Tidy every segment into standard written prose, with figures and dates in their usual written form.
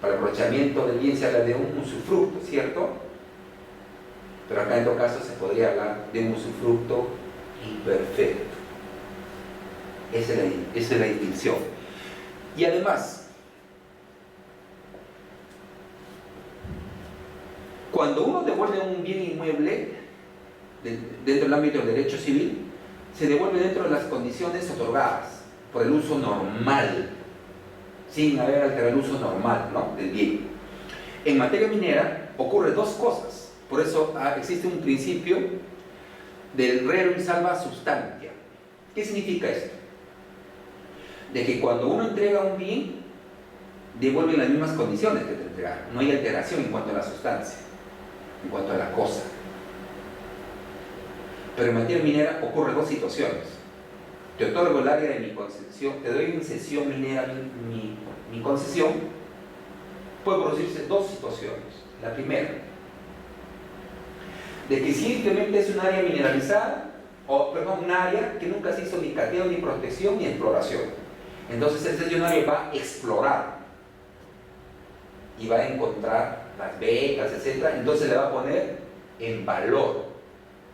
Para el aprovechamiento del bien se habla de un usufructo, ¿cierto? Pero acá en todo caso se podría hablar de un usufructo imperfecto. Esa es la distinción. Y además, cuando uno devuelve un bien inmueble dentro del ámbito del derecho civil, se devuelve dentro de las condiciones otorgadas por el uso normal, sin haber alterado el uso normal, ¿no?, del bien. En materia minera ocurre dos cosas. Por eso existe un principio del rerum salva substantia. ¿Qué significa esto? De que cuando uno entrega un bien, devuelve en las mismas condiciones que te entregaron. No hay alteración en cuanto a la sustancia, en cuanto a la cosa. Pero en materia minera ocurren dos situaciones. Te otorgo el área de mi concesión, te doy en cesión minera mi concesión. Puede producirse dos situaciones. La primera, de que simplemente es un área mineralizada, un área que nunca se hizo ni cateo, ni protección, ni exploración. Entonces el cesionario va a explorar y va a encontrar las becas, etc. Entonces le va a poner en valor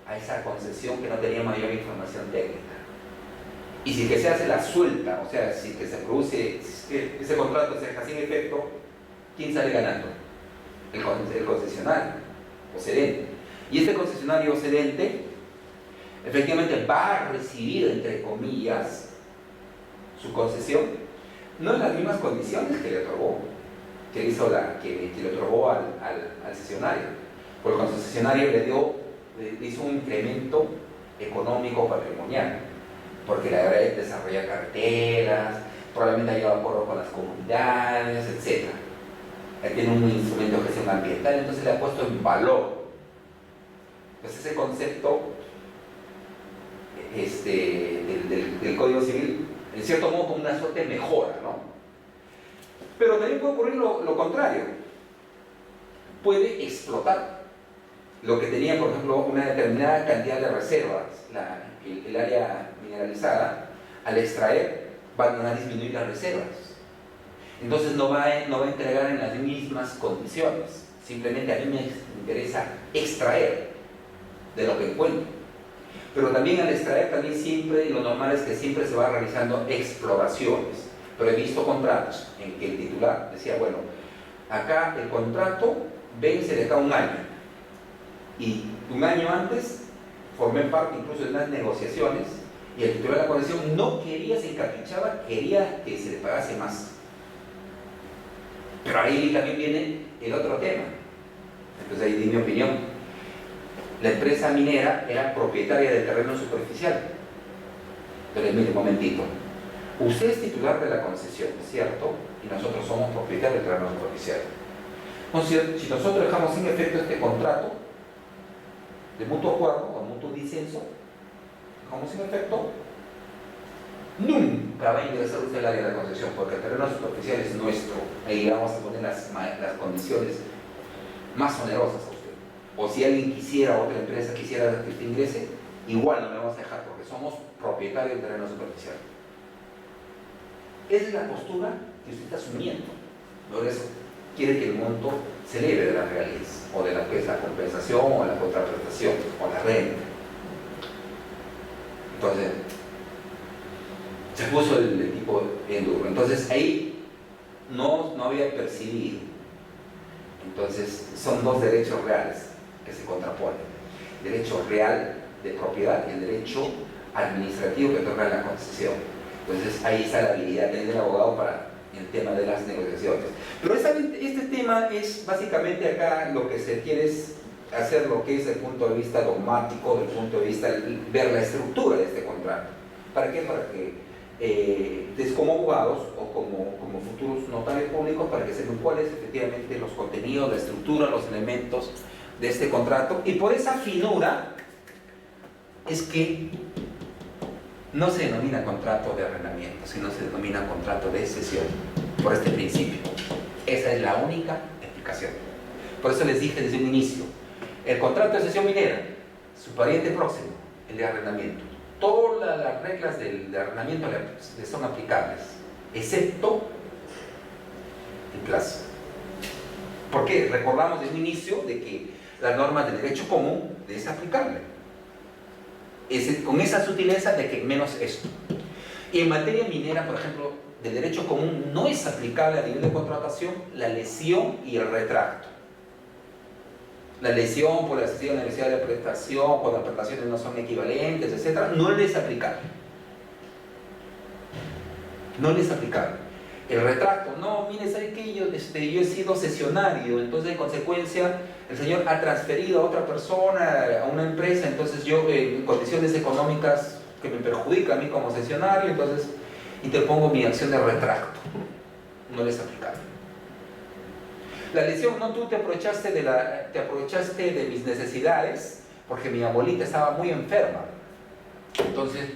a esa concesión que no tenía mayor información técnica. Y si que se hace la suelta, o sea, si que se produce, si ese contrato se deja sin efecto, ¿quién sale ganando? El concesionario o cedente. Y este concesionario o cedente efectivamente va a recibir, entre comillas, su concesión, no en las mismas condiciones que le otorgó, que le otorgó al cesionario. Porque el concesionario le hizo un incremento económico patrimonial, porque le habrá desarrollado carteras, probablemente ha llevado acuerdo con las comunidades, etc. Él tiene un instrumento de gestión ambiental, entonces le ha puesto en valor. Entonces ese concepto del Código Civil, en cierto modo, como una suerte de mejora, ¿no? Pero también puede ocurrir lo contrario. Puede explotar lo que tenía, por ejemplo, una determinada cantidad de reservas, el área mineralizada. Al extraer van a disminuir las reservas. Entonces no va a entregar en las mismas condiciones. Simplemente a mí me interesa extraer de lo que encuentro. Pero también al extraer, también siempre, lo normal es que siempre se va realizando exploraciones. Pero he visto contratos en que el titular decía, bueno, acá el contrato vence de acá un año. Y un año antes formé parte incluso de unas negociaciones y el titular de la concesión no quería, se encaprichaba, quería que se le pagase más. Pero ahí también viene el otro tema. Entonces ahí di mi opinión. La empresa minera era propietaria del terreno superficial. Entonces, mire, un momentito. Usted es titular de la concesión, ¿cierto? Y nosotros somos propietarios del terreno superficial. Entonces, si nosotros dejamos sin efecto este contrato de mutuo acuerdo o mutuo disenso, dejamos sin efecto, nunca va a ingresar usted al área de la concesión, porque el terreno superficial es nuestro. Ahí vamos a poner las condiciones más onerosas. O si alguien quisiera, otra empresa quisiera que usted ingrese, igual no le vamos a dejar porque somos propietarios del terreno superficial. Esa es la postura que usted está asumiendo. Por eso quiere que el monto se eleve de las regalías, o de la compensación, o la contraprestación, o la renta. Entonces, se puso el tipo en duro. Entonces ahí no había percibido. Entonces son dos derechos reales que se contraponen: el derecho real de propiedad y el derecho administrativo que otorga la concesión. Entonces ahí está la habilidad del abogado para el tema de las negociaciones. Pero este tema es básicamente acá lo que se quiere es hacer lo que es desde el punto de vista dogmático, desde el punto de vista de ver la estructura de este contrato. ¿Para qué? Para que como abogados o como futuros notarios públicos, para que sepan cuáles efectivamente los contenidos, la estructura, los elementos de este contrato. Y por esa finura es que no se denomina contrato de arrendamiento, sino se denomina contrato de cesión, por este principio. Esa es la única explicación. Por eso les dije desde un inicio, el contrato de cesión minera, su pariente próximo, el de arrendamiento. Todas las reglas de arrendamiento le son aplicables, excepto el plazo. Porque recordamos desde un inicio de que la norma de derecho común es aplicable. Con esa sutileza de que menos esto. Y en materia minera, por ejemplo, de derecho común no es aplicable a nivel de contratación la lesión y el retracto. La lesión por la cesión, la necesidad de prestación, cuando las prestaciones no son equivalentes, etc., no les es aplicable. No les es aplicable. El retracto, no, mire, ¿sabe qué? Yo he sido cesionario, entonces en consecuencia el señor ha transferido a otra persona, a una empresa, entonces yo en condiciones económicas que me perjudican a mí como cesionario, entonces interpongo mi acción de retracto. No les es aplicable. La lesión, no, tú te aprovechaste de mis necesidades porque mi abuelita estaba muy enferma. Entonces,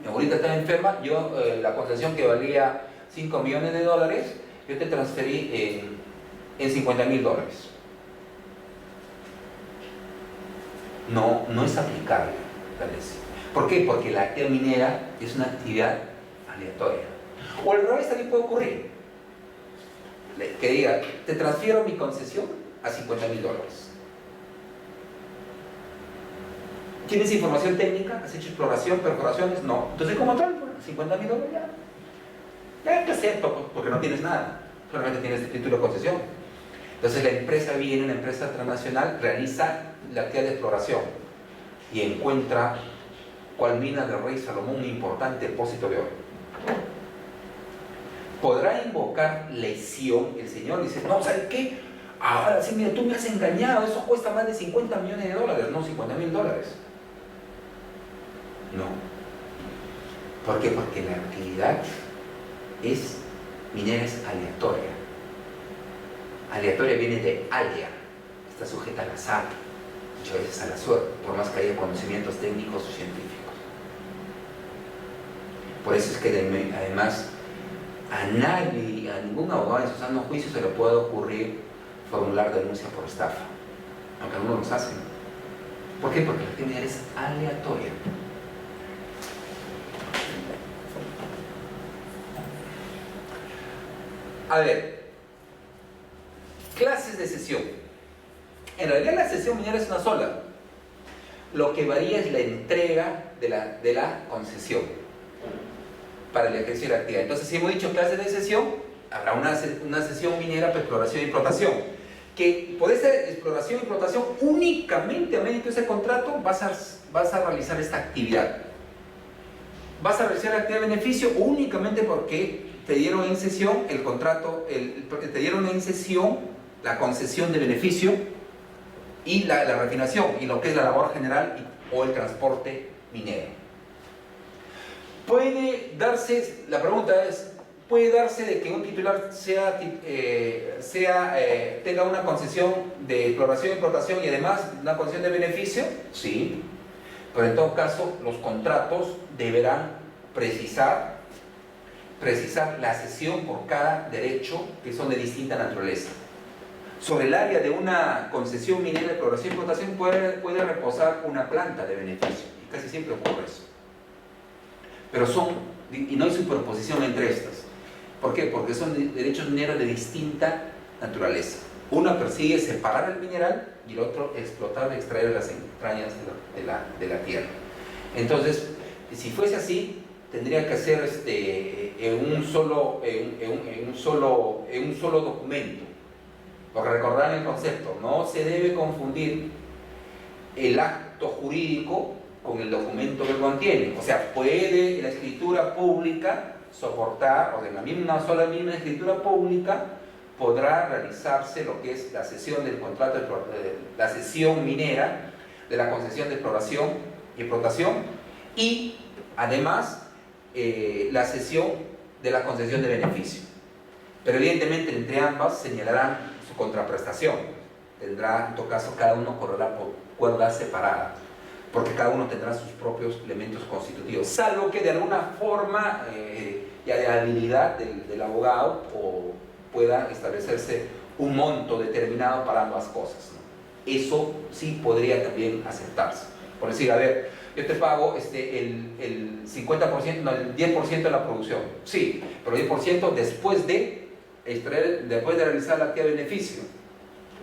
mi abuelita estaba enferma, yo la concesión que valía $5 millones, yo te transferí en $50.000. No es aplicable la lesión. ¿Por qué? Porque la actividad minera es una actividad aleatoria. O al revés también puede ocurrir. Que diga, te transfiero mi concesión a $50.000. ¿Tienes información técnica? ¿Has hecho exploración, perforaciones? No. Entonces, como tal, $50.000 ya te acepto, porque no tienes nada. Solamente tienes el título de concesión. Entonces, la empresa viene, una empresa transnacional, realiza la actividad de exploración y encuentra cual mina del rey Salomón un importante depósito de oro. ¿Podrá invocar lesión el señor? Dice, no, ¿sabes qué? Ahora sí, mira, tú me has engañado, eso cuesta más de $50 millones, no $50.000. No. ¿Por qué? Porque la actividad minera es aleatoria. Aleatoria viene de alia, está sujeta al azar, muchas veces a la suerte, por más que haya conocimientos técnicos o científicos. Por eso es que además a nadie, a ningún abogado en su sano juicio se le puede ocurrir formular denuncia por estafa, aunque algunos los hacen. ¿Por qué? Porque la actividad es aleatoria. A ver, clases de cesión. En realidad la cesión minera es una sola. Lo que varía es la entrega de la concesión para el ejercicio de la actividad. Entonces, si hemos dicho clases de cesión, habrá una cesión minera para exploración y explotación. Que puede ser exploración y explotación únicamente a medida de ese contrato vas a realizar esta actividad. Vas a realizar la actividad de beneficio únicamente porque te dieron en cesión el contrato, te dieron en cesión la concesión de beneficio y la refinación y lo que es la labor general o el transporte minero. Puede darse, la pregunta es, ¿puede darse de que un titular tenga una concesión de exploración y explotación y además una concesión de beneficio? Sí, pero en todo caso los contratos deberán precisar la cesión por cada derecho que son de distinta naturaleza. Sobre el área de una concesión minera de exploración y explotación puede reposar una planta de beneficio, y casi siempre ocurre eso. Pero y no hay superposición entre estas. ¿Por qué? Porque son derechos mineros de distinta naturaleza. Uno persigue separar el mineral y el otro explotar, extraer las entrañas de la tierra. Entonces, si fuese así, tendría que hacer en un solo documento. Porque recordarán el concepto, no se debe confundir el acto jurídico con el documento que contiene. O sea, puede la escritura pública soportar, o de la misma escritura pública, podrá realizarse lo que es la cesión del contrato, la cesión minera, de la concesión de exploración y explotación, y además la cesión de la concesión de beneficio. Pero evidentemente entre ambas señalarán su contraprestación. Tendrá, en todo caso, cada uno correrá por cuerda separada, porque cada uno tendrá sus propios elementos constitutivos, salvo que de alguna forma ya de habilidad del abogado o pueda establecerse un monto determinado para ambas cosas, ¿no? Eso sí podría también aceptarse. Por decir, a ver, yo te pago el 50%, no, el 10% de la producción, sí, pero el 10% después de después de realizar la actividad de beneficio.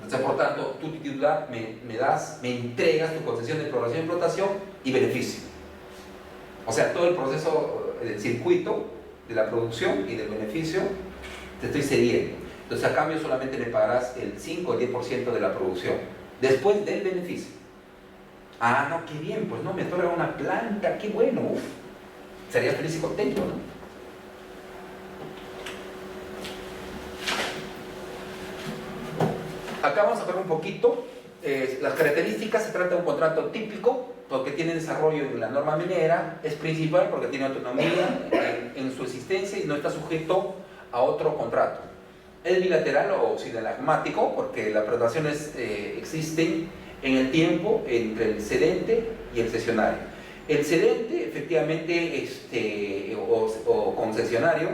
Entonces, por tanto, tú titular me entregas tu concesión de exploración y explotación y beneficio. O sea, todo el proceso del circuito de la producción y del beneficio te estoy cediendo. Entonces, a cambio solamente le pagarás el 5 o el 10% de la producción, después del beneficio. Ah, no, qué bien, pues no, me otorga una planta, qué bueno, uf. Sería feliz y contento, ¿no? Acá vamos a ver un poquito las características. Se trata de un contrato típico porque tiene desarrollo en la norma minera, es principal porque tiene autonomía en su existencia y no está sujeto a otro contrato. Es bilateral o sinalagmático porque las prestaciones existen en el tiempo entre el cedente y el cesionario. El cedente, efectivamente, o concesionario,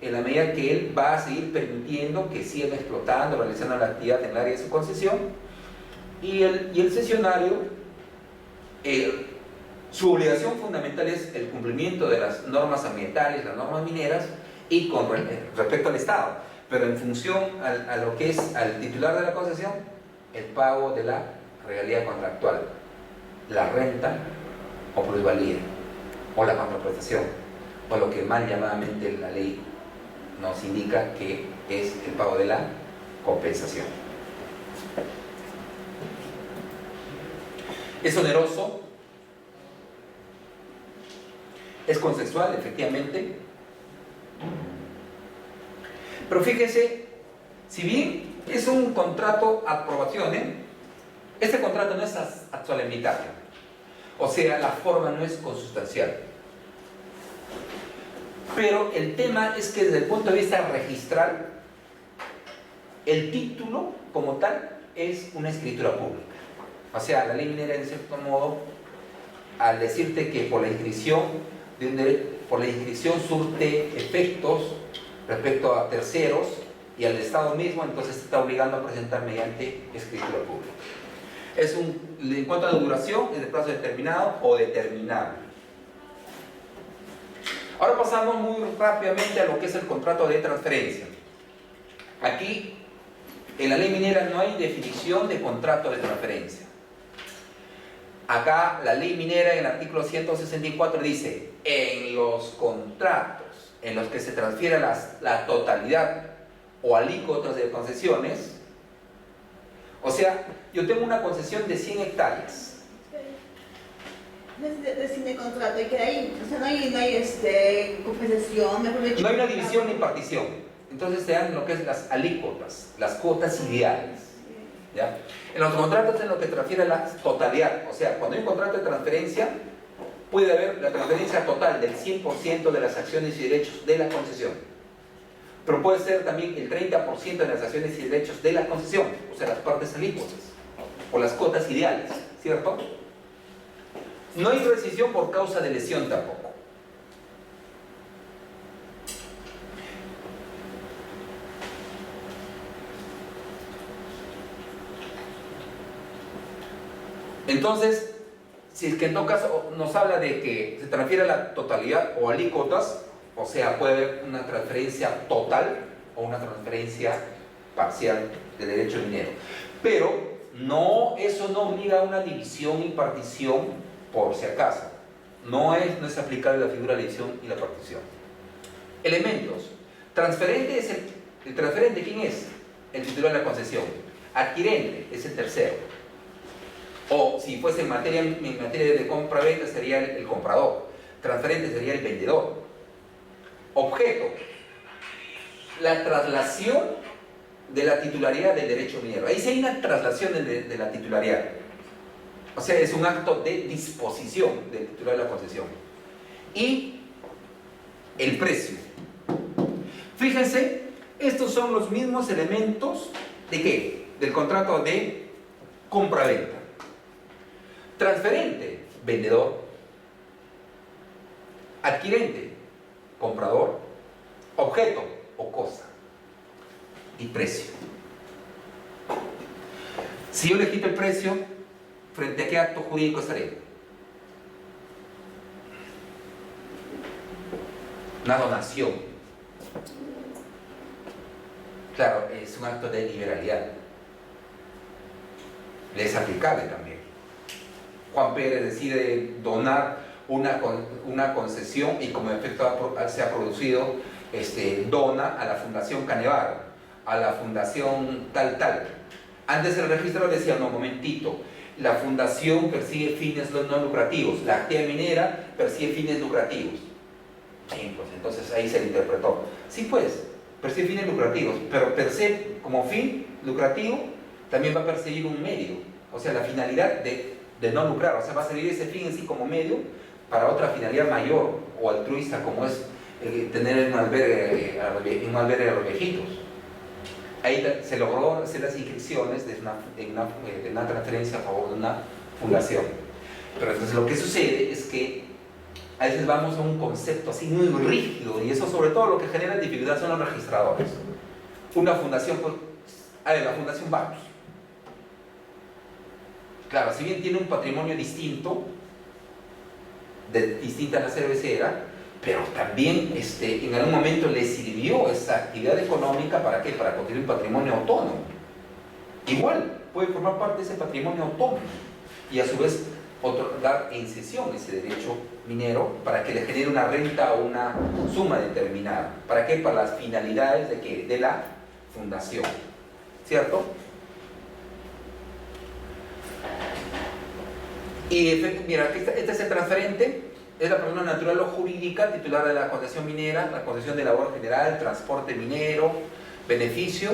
en la medida que él va a seguir permitiendo que sigan explotando, realizando la actividad en el área de su concesión, y el cesionario, su obligación fundamental es el cumplimiento de las normas ambientales, las normas mineras, y con respecto al Estado, pero en función a lo que es al titular de la concesión, el pago de la regalía contractual, la renta o plusvalía, o la contraprestación, o lo que mal llamadamente la ley nos indica que es el pago de la compensación. Es oneroso, es consensual, efectivamente, pero fíjense, si bien es un contrato ad probationem, este contrato no es ad solemnitatem, o sea, la forma no es consustancial. Pero el tema es que desde el punto de vista registral, el título como tal es una escritura pública. O sea, la ley minera, en cierto modo, al decirte que por la inscripción de un derecho, por la inscripción surte efectos respecto a terceros y al Estado mismo, entonces te está obligando a presentar mediante escritura pública. En cuanto a la duración, es de plazo determinado o determinable. Ahora pasamos muy rápidamente a lo que es el contrato de transferencia. Aquí, en la ley minera no hay definición de contrato de transferencia. Acá, la ley minera en el artículo 164 dice: en los contratos en los que se transfiere la totalidad o alícuotas de concesiones, o sea, yo tengo una concesión de 100 hectáreas. De contrato, y que ahí, o sea, no hay compensación, no hay una división ni partición. Entonces se dan lo que es las alícuotas, las cuotas ideales, ¿ya? En los contratos en lo que transfiere a la totalidad, o sea, cuando hay un contrato de transferencia, puede haber la transferencia total del 100% de las acciones y derechos de la concesión, pero puede ser también el 30% de las acciones y derechos de la concesión, o sea, las partes alícuotas o las cuotas ideales, ¿cierto? No hay rescisión por causa de lesión tampoco. Entonces, si es que en todo caso nos habla de que se transfiere a la totalidad o alícuotas, o sea, puede haber una transferencia total o una transferencia parcial de derecho minero. Pero eso no obliga a una división y partición por si acaso. No es aplicable la figura de la división y la partición. Elementos. Transferente es el transferente, ¿quién es? El titular de la concesión. Adquirente es el tercero. O si fuese en materia de compra-venta sería el comprador. Transferente sería el vendedor. Objeto. La traslación de la titularidad del derecho minero. Ahí sí hay una traslación de la titularidad. O sea, es un acto de disposición del titular de la concesión. Y el precio. Fíjense, estos son los mismos elementos ¿de qué? Del contrato de compra-venta. Transferente, vendedor. Adquirente, comprador. Objeto o cosa. Y precio. Si yo le quito el precio, ¿frente a qué acto jurídico estaré? Una donación. Claro, es un acto de liberalidad. Le es aplicable también. Juan Pérez decide donar una concesión y como efecto se ha producido, dona a la Fundación Canevaro, a la Fundación tal. Antes el registro decía, no, momentito, la fundación persigue fines no lucrativos, la actividad minera persigue fines lucrativos. Sí, pues entonces ahí se le interpretó. Sí, pues, persigue fines lucrativos, pero per se, como fin lucrativo, también va a perseguir un medio, o sea, la finalidad de no lucrar, o sea, va a servir ese fin en sí como medio para otra finalidad mayor o altruista, como es tener un albergue de viejitos. Ahí se logró hacer las inscripciones de una transferencia a favor de una fundación. Pero entonces lo que sucede es que a veces vamos a un concepto así muy rígido, y eso sobre todo lo que genera dificultad son los registradores. Una fundación, pues, la Fundación Bacus. Claro, si bien tiene un patrimonio distinta a la cervecera, pero también en algún momento le sirvió esa actividad económica, ¿para qué? Para construir un patrimonio autónomo. Igual, puede formar parte de ese patrimonio autónomo y a su vez dar en cesión ese derecho minero para que le genere una renta o una suma determinada. ¿Para qué? Para las finalidades de la fundación. ¿Cierto? Y mira, este es el transferente, es la persona natural o jurídica titular de la concesión minera, la concesión de labor general, transporte minero, beneficio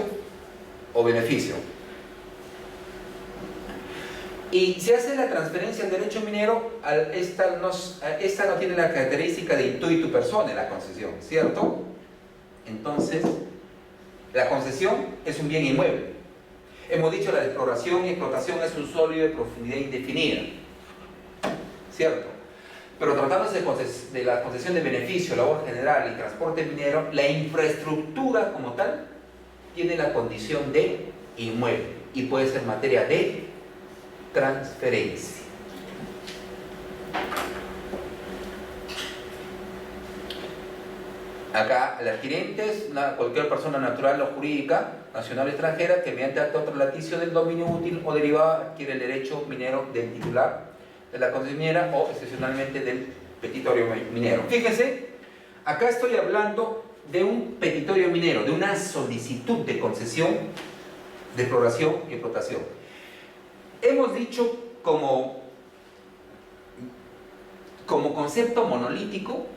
o beneficio. Y se hace la transferencia del derecho minero, esta no tiene la característica de tú y tu persona en la concesión, ¿cierto? Entonces, la concesión es un bien inmueble. Hemos dicho la exploración y explotación es un sólido de profundidad indefinida, ¿cierto? Pero tratándose de la concesión de beneficio, labor general y transporte minero, la infraestructura como tal tiene la condición de inmueble y puede ser materia de transferencia. Acá el adquirente es cualquier persona natural o jurídica, nacional o extranjera, que mediante acto relaticio del dominio útil o derivado adquiere el derecho minero del titular de la concesión minera o excepcionalmente del petitorio minero. Fíjense, acá estoy hablando de un petitorio minero, de una solicitud de concesión de exploración y explotación. Hemos dicho como concepto monolítico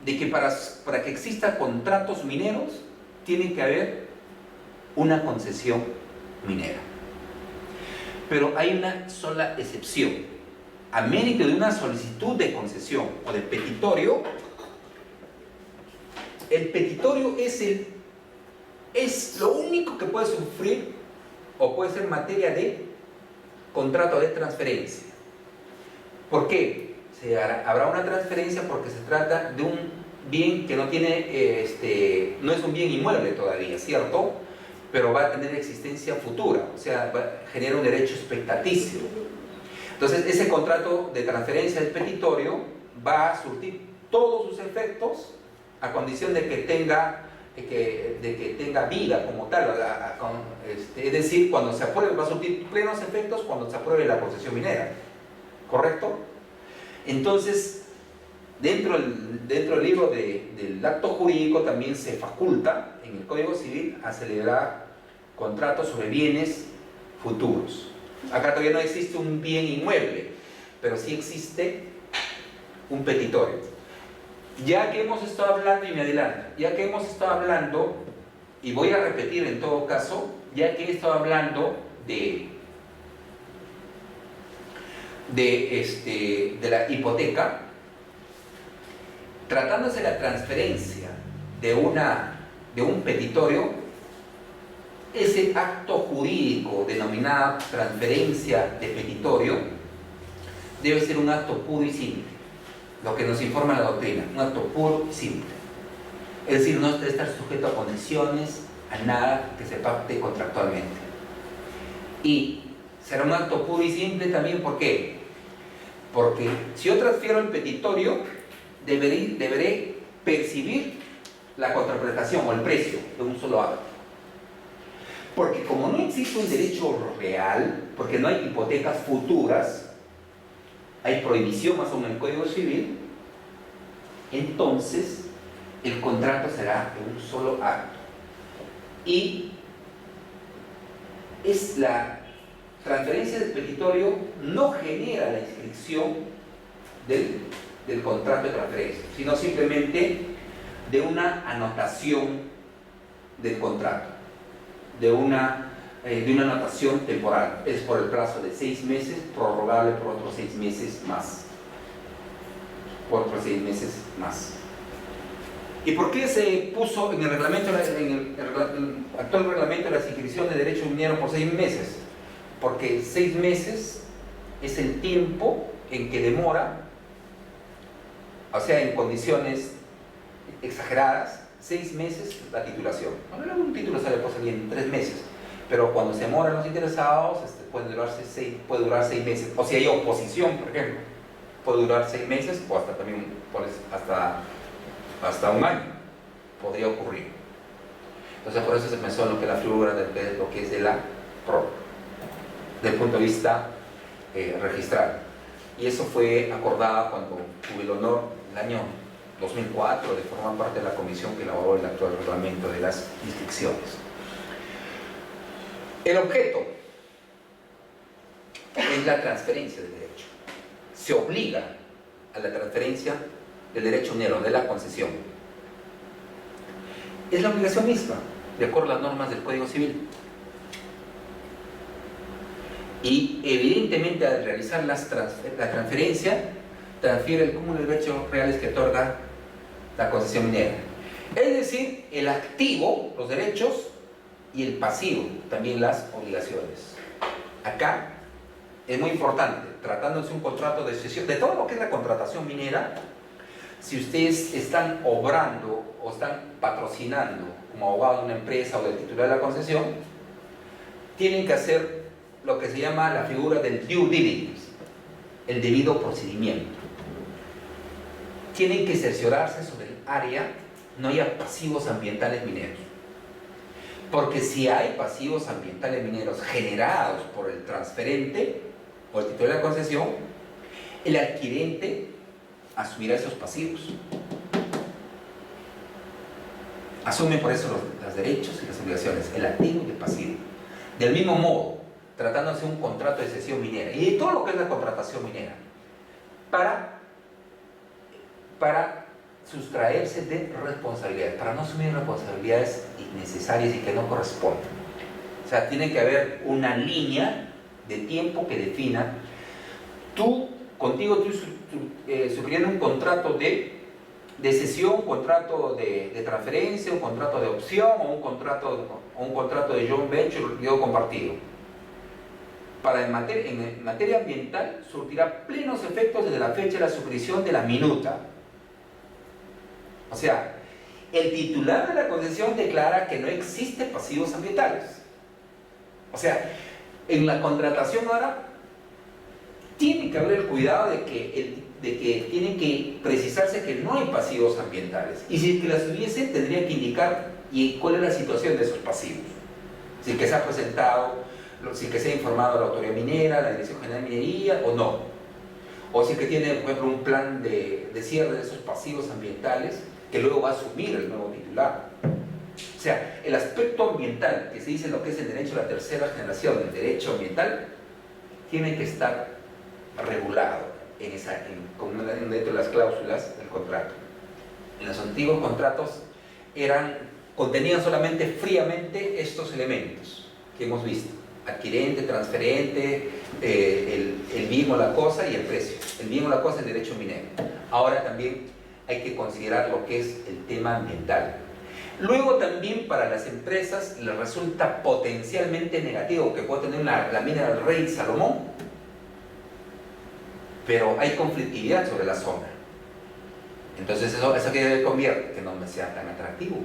de que para que existan contratos mineros tiene que haber una concesión minera. Pero hay una sola excepción. A mérito de una solicitud de concesión o de petitorio, el petitorio es lo único que puede sufrir o puede ser materia de contrato de transferencia. ¿Por qué? Habrá una transferencia porque se trata de un bien que no tiene, no es un bien inmueble todavía, ¿cierto? Pero va a tener existencia futura, o sea, genera un derecho expectatício. Entonces, ese contrato de transferencia del petitorio va a surtir todos sus efectos a condición de que tenga vida como tal, es decir, cuando se apruebe, va a surtir plenos efectos cuando se apruebe la concesión minera, ¿correcto? Entonces, dentro del libro del acto jurídico también se faculta en el Código Civil a celebrar contratos sobre bienes futuros. Acá todavía no existe un bien inmueble, pero sí existe un petitorio. Ya que hemos estado hablando, y me adelanto, ya que hemos estado hablando, y voy a repetir en todo caso, ya que he estado hablando de la hipoteca, tratándose de la transferencia de un petitorio, ese acto jurídico denominado transferencia de petitorio debe ser un acto puro y simple, lo que nos informa la doctrina, un acto puro y simple. Es decir, no debe estar sujeto a condiciones, a nada que se pacte contractualmente. Y será un acto puro y simple también, ¿por qué? Porque si yo transfiero el petitorio, deberé percibir la contraprestación o el precio de un solo acto. Porque como no existe un derecho real, porque no hay hipotecas futuras, hay prohibición más o menos en el Código Civil, entonces el contrato será de un solo acto. Y es la transferencia del petitorio no genera la inscripción del contrato de transferencia, sino simplemente de una anotación del contrato, de una anotación temporal. Es por el plazo de 6 meses, prorrogable por otros 6 meses más. Por otros 6 meses más. ¿Y por qué se puso en el reglamento, en el actual reglamento, la inscripción de derecho minero por 6 meses? Porque 6 meses es el tiempo en que demora, o sea, en condiciones exageradas, 6 meses la titulación. Bueno, un título sale por salir en 3 meses, pero cuando se demoran los interesados, puede durar 6 meses. O si hay oposición, por ejemplo, puede durar 6 meses o hasta también hasta un año podría ocurrir. Entonces por eso se pensó en lo que es la figura de lo que es de la prórroga, desde el punto de vista registral. Y eso fue acordado cuando tuve el honor, el año 2004, de formar parte de la comisión que elaboró el actual reglamento de las inscripciones. El objeto es la transferencia del derecho. Se obliga a la transferencia del derecho minero, de la concesión. Es la obligación misma, de acuerdo a las normas del Código Civil. Y evidentemente al realizar la transferencia, transfiere el cúmulo de derechos reales que otorga la concesión minera. Es decir, el activo, los derechos, y el pasivo, también las obligaciones. Acá es muy importante, tratándose de un contrato de cesión, de todo lo que es la contratación minera. Si ustedes están obrando o están patrocinando como abogado de una empresa o del titular de la concesión, tienen que hacer lo que se llama la figura del due diligence, el debido procedimiento. Tienen que cerciorarse sobre el área, no haya pasivos ambientales mineros. Porque si hay pasivos ambientales mineros generados por el transferente o el titular de la concesión, el adquirente asumirá esos pasivos. Asume por eso los derechos y las obligaciones, el activo y el pasivo. Del mismo modo, tratándose de un contrato de cesión minera y de todo lo que es la contratación minera, para sustraerse de responsabilidades, para no asumir responsabilidades innecesarias y que no corresponden. O sea, tiene que haber una línea de tiempo que defina tú sugiriendo un contrato de cesión, un contrato de transferencia, un contrato de opción o un contrato de joint venture, yo compartido. En materia ambiental surtirá plenos efectos desde la fecha de la suscripción de la minuta. O sea, el titular de la concesión declara que no existen pasivos ambientales. O sea, en la contratación ahora tiene que haber el cuidado de que tiene que precisarse que no hay pasivos ambientales. Y si es que las hubiese, tendría que indicar cuál es la situación de esos pasivos. Si es que se ha presentado, si es que se ha informado a la autoridad minera, la Dirección General de Minería o no. O si es que tiene, por ejemplo, un plan de cierre de esos pasivos ambientales que luego va a asumir el nuevo titular. O sea, el aspecto ambiental, que se dice en lo que es el derecho de la tercera generación del derecho ambiental, tiene que estar regulado dentro de las cláusulas del contrato. En los antiguos contratos contenían solamente fríamente estos elementos que hemos visto: adquirente, transferente, el bien o la cosa y el precio. El bien o la cosa es el derecho minero. Ahora también hay que considerar lo que es el tema ambiental. Luego también para las empresas les resulta potencialmente negativo que pueda tener la mina del Rey Salomón, pero hay conflictividad sobre la zona. Entonces eso que convierte que no me sea tan atractivo.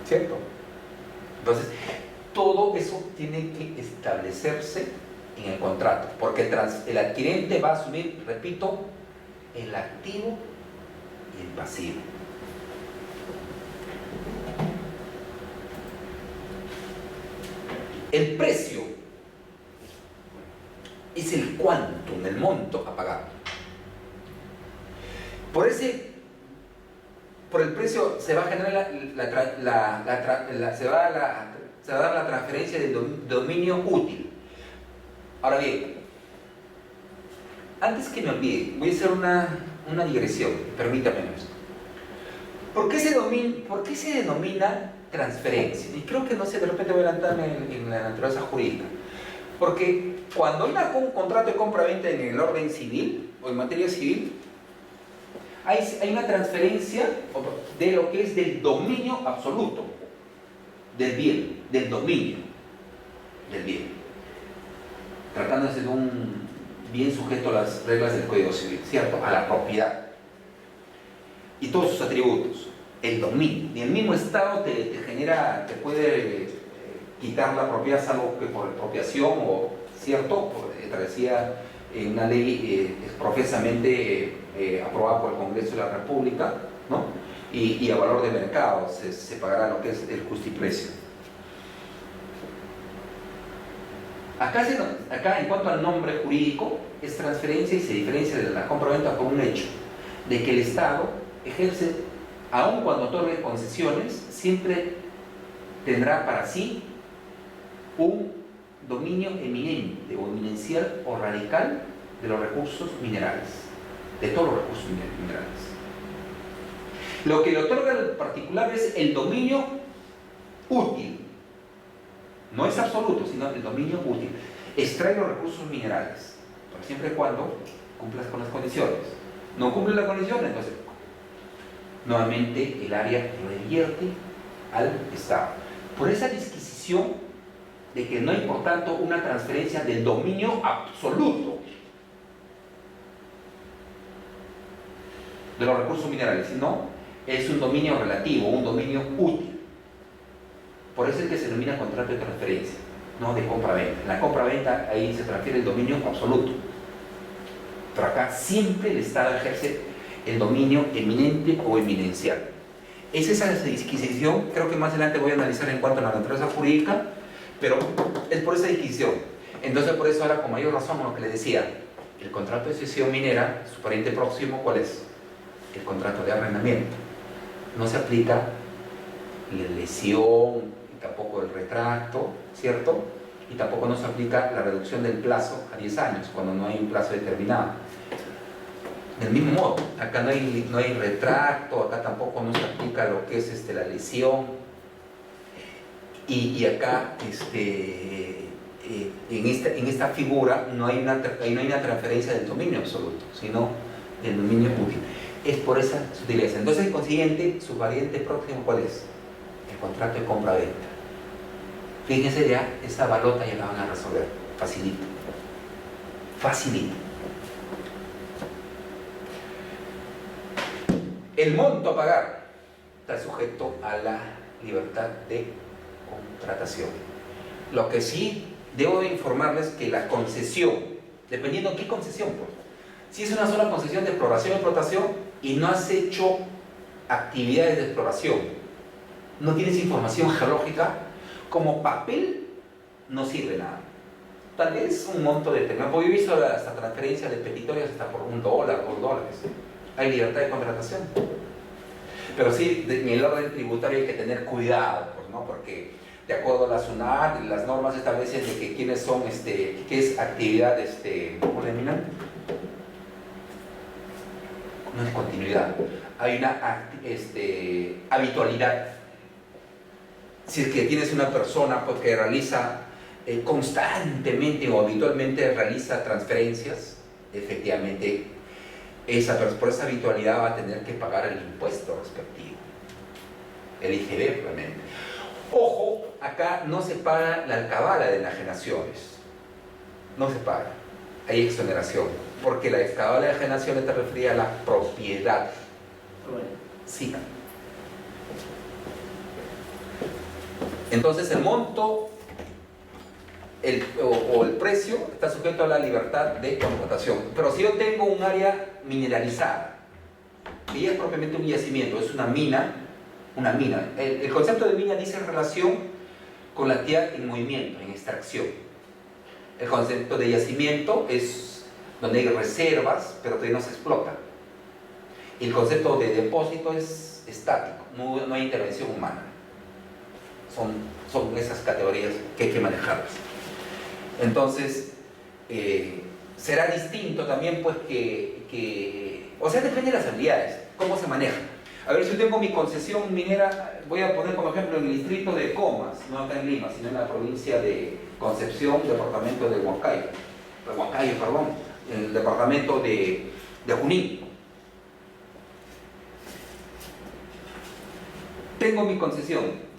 ¿Cierto? Entonces, todo eso tiene que establecerse en el contrato, porque el adquirente va a asumir, repito, el activo y el pasivo. El precio es el quantum, el monto a pagar. Por el precio se va a generar se va a dar la transferencia del dominio útil. Ahora bien, antes que me olvide, voy a hacer una digresión, permítame esto. ¿Por qué se denomina transferencia? Y creo que no sé, de repente voy a adelantarme en la naturaleza jurídica. Porque cuando hay un contrato de compra-venta en el orden civil o en materia civil, hay una transferencia de lo que es del dominio absoluto del bien, del dominio del bien, tratándose de un bien sujeto a las reglas del Código Civil, ¿cierto? A la propiedad y todos sus atributos, el dominio. Y el mismo Estado te puede quitar la propiedad, salvo que por expropiación o, ¿cierto? Decía en una ley profesamente aprobada por el Congreso de la República, ¿no? Y a valor de mercado se pagará lo que es el justiprecio. Acá en cuanto al nombre jurídico, es transferencia y se diferencia de la compra-venta por un hecho de que el Estado ejerce, aun cuando otorgue concesiones, siempre tendrá para sí un dominio eminente o eminencial o radical de los recursos minerales, de todos los recursos minerales. Lo que le otorga al particular es el dominio útil, no es absoluto, sino el dominio útil. Extrae los recursos minerales, pero siempre y cuando cumplas con las condiciones. No cumple las condiciones, entonces nuevamente el área revierte al Estado. Por esa disquisición de que no hay por tanto una transferencia del dominio absoluto de los recursos minerales, sino es un dominio relativo, un dominio útil. Por eso es que se denomina contrato de transferencia, no de compra-venta. En la compra-venta ahí se transfiere el dominio absoluto, pero acá siempre el Estado ejerce el dominio eminente o eminencial. Es esa disquisición, creo que más adelante voy a analizar en cuanto a la naturaleza jurídica, pero es por esa disquisición. Entonces por eso ahora con mayor razón lo que le decía, el contrato de cesión minera, su pariente próximo, ¿cuál es? El contrato de arrendamiento. No se aplica la lesión, y tampoco el retracto, ¿cierto? Y tampoco no se aplica la reducción del plazo a 10 años, cuando no hay un plazo determinado. Del mismo modo, acá no hay retracto, acá tampoco no se aplica lo que es la lesión, y acá en esta figura no hay una transferencia del dominio absoluto, sino del dominio útil. Es por esa sutileza. Entonces, en consiguiente, su variante próximo, ¿cuál es? El contrato de compra-venta. Fíjense ya, esa balota ya la van a resolver. Facilito. Facilito. El monto a pagar está sujeto a la libertad de contratación. Lo que sí debo de informarles que la concesión, dependiendo de qué concesión, pues, si es una sola concesión de exploración y explotación y no has hecho actividades de exploración, no tienes información geológica, como papel no sirve nada. Tal vez un monto determinado, porque yo he visto hasta transferencias de petitorios hasta por $1, $2. Hay libertad de contratación. Pero sí, en el orden tributario hay que tener cuidado, pues, ¿no? Porque de acuerdo a la SUNAT, las normas establecen de que quiénes son, qué es actividad, ¿cómo le denominan? No es continuidad, hay una habitualidad. Si es que tienes una persona pues, que realiza constantemente o habitualmente realiza transferencias, efectivamente por esa habitualidad va a tener que pagar el impuesto respectivo, el IGB realmente. Ojo, acá no se paga la alcabala de enajenaciones, no se paga, hay exoneración, porque la alcabala de enajenaciones te refería a la propiedad. Sí. Entonces el monto o el precio está sujeto a la libertad de contratación. Pero si yo tengo un área mineralizada, y es propiamente un yacimiento, es una mina, el concepto de mina dice relación con la actividad en movimiento, en extracción. El concepto de yacimiento es donde hay reservas, pero todavía no se explota. Y el concepto de depósito es estático, no hay intervención humana. Son esas categorías que hay que manejarlas. Entonces, será distinto también, pues, o sea, depende de las habilidades, cómo se maneja. A ver, si yo tengo mi concesión minera, voy a poner como ejemplo en el distrito de Comas, no acá en Lima, sino en la provincia de Concepción, departamento de Huancayo, el departamento de Junín. Tengo mi concesión.